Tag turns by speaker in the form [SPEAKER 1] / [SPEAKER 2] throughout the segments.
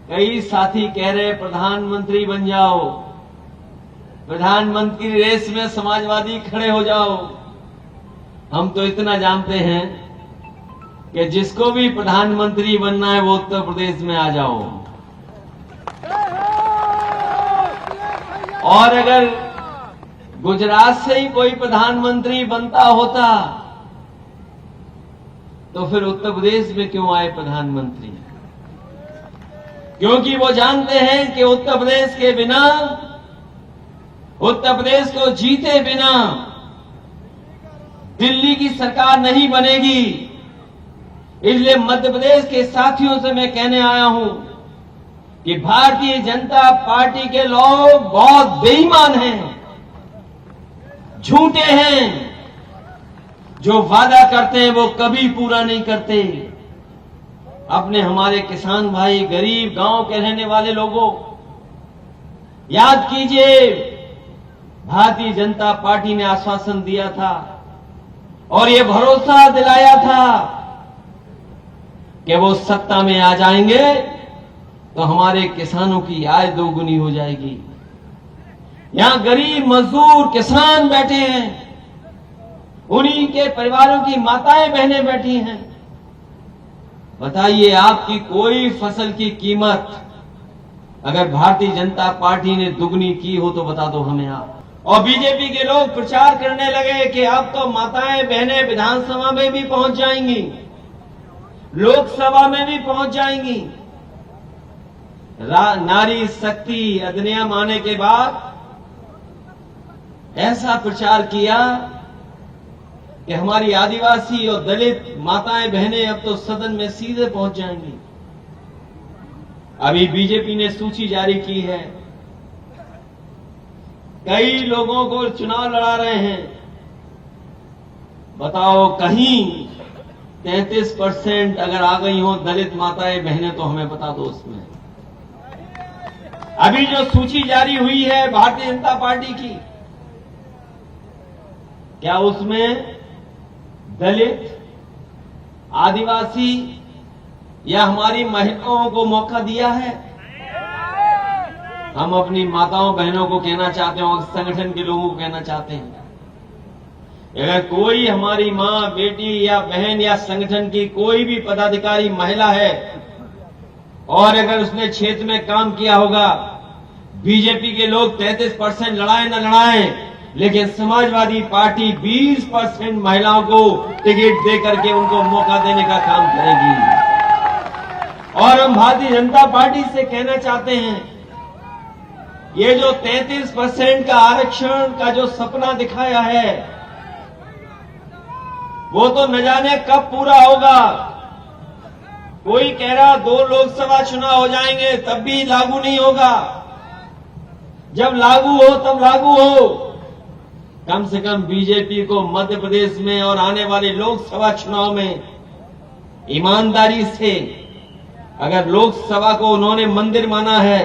[SPEAKER 1] कई साथी कह रहे प्रधानमंत्री बन जाओ, प्रधानमंत्री रेस में समाजवादी खड़े हो जाओ। हम तो इतना जानते हैं कि जिसको भी प्रधानमंत्री बनना है वो उत्तर प्रदेश में आ जाओ। और अगर गुजरात से ही कोई प्रधानमंत्री बनता होता तो फिर उत्तर प्रदेश में क्यों आए प्रधानमंत्री? क्योंकि वो जानते हैं कि उत्तर प्रदेश के बिना, उत्तर प्रदेश को जीते बिना दिल्ली की सरकार नहीं बनेगी। इसलिए मध्य प्रदेश के साथियों से मैं कहने आया हूं कि भारतीय जनता पार्टी के लोग बहुत बेईमान हैं, झूठे हैं। जो वादा करते हैं वो कभी पूरा नहीं करते। अपने हमारे किसान भाई, गरीब गांव के रहने वाले लोगों, याद कीजिए, भारतीय जनता पार्टी ने आश्वासन दिया था और ये भरोसा दिलाया था कि वो सत्ता में आ जाएंगे तो हमारे किसानों की आय दोगुनी हो जाएगी। यहां गरीब मजदूर किसान बैठे हैं, उन्हीं के परिवारों की माताएं बहनें बैठी हैं। बताइए, आपकी कोई फसल की कीमत अगर भारतीय जनता पार्टी ने दुगनी की हो तो बता दो हमें आप। और बीजेपी के लोग प्रचार करने लगे कि अब तो माताएं बहनें विधानसभा में भी पहुंच जाएंगी, लोकसभा में भी पहुंच जाएंगी। नारी शक्ति अधिनियम आने के बाद ऐसा प्रचार किया कि हमारी आदिवासी और दलित माताएं बहनें अब तो सदन में सीधे पहुंच जाएंगी। अभी बीजेपी ने सूची जारी की है, कई लोगों को चुनाव लड़ा रहे हैं। बताओ, कहीं 33% अगर आ गई हो दलित माताएं बहनें तो हमें बता दो उसमें। अभी जो सूची जारी हुई है भारतीय जनता पार्टी की, क्या उसमें दलित, आदिवासी या हमारी महिलाओं को मौका दिया है? हम अपनी माताओं बहनों को कहना चाहते हैं और संगठन के लोगों को कहना चाहते हैं, अगर कोई हमारी मां, बेटी या बहन या संगठन की कोई भी पदाधिकारी महिला है और अगर उसने क्षेत्र में काम किया होगा, बीजेपी के लोग 33% लड़ाए न लड़ाए, लेकिन समाजवादी पार्टी 20% महिलाओं को टिकट दे करके उनको मौका देने का काम करेगी। और हम भारतीय जनता पार्टी से कहना चाहते हैं, ये जो 33% का आरक्षण का जो सपना दिखाया है वो तो न जाने कब पूरा होगा। कोई कह रहा 2 लोकसभा चुनाव हो जाएंगे तब भी लागू नहीं होगा। जब लागू हो तब लागू हो। कम से कम बीजेपी को मध्य प्रदेश में और आने वाले लोकसभा चुनाव में ईमानदारी से, अगर लोकसभा को उन्होंने मंदिर माना है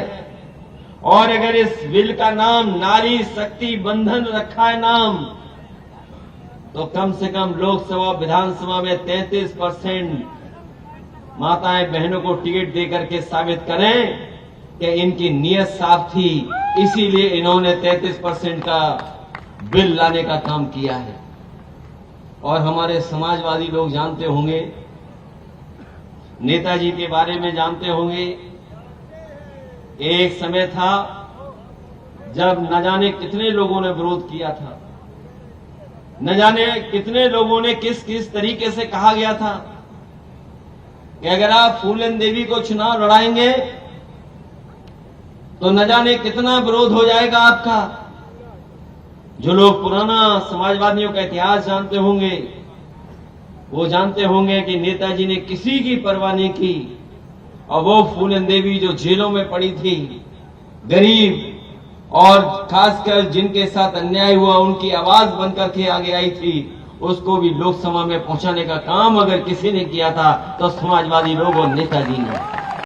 [SPEAKER 1] और अगर इस बिल का नाम नारी शक्ति बंधन रखा है नाम, तो कम से कम लोकसभा विधानसभा में 33% माताएं बहनों को टिकट देकर के साबित करें कि इनकी नीयत साफ थी, इसीलिए इन्होंने 33% का बिल लाने का काम किया है। और हमारे समाजवादी लोग जानते होंगे, नेताजी के बारे में जानते होंगे, एक समय था जब न जाने कितने लोगों ने विरोध किया था, न जाने कितने लोगों ने किस किस तरीके से कहा गया था कि अगर आप फूलन देवी को चुनाव लड़ाएंगे तो न जाने कितना विरोध हो जाएगा आपका। जो लोग पुराना समाजवादियों का इतिहास जानते होंगे वो जानते होंगे कि नेताजी ने किसी की परवाह नहीं की और वो फूलन देवी जो जेलों में पड़ी थी, गरीब और खासकर जिनके साथ अन्याय हुआ उनकी आवाज बनकर के आगे आई थी, उसको भी लोकसभा में पहुंचाने का काम अगर किसी ने किया था तो समाजवादी लोग और नेताजी ने।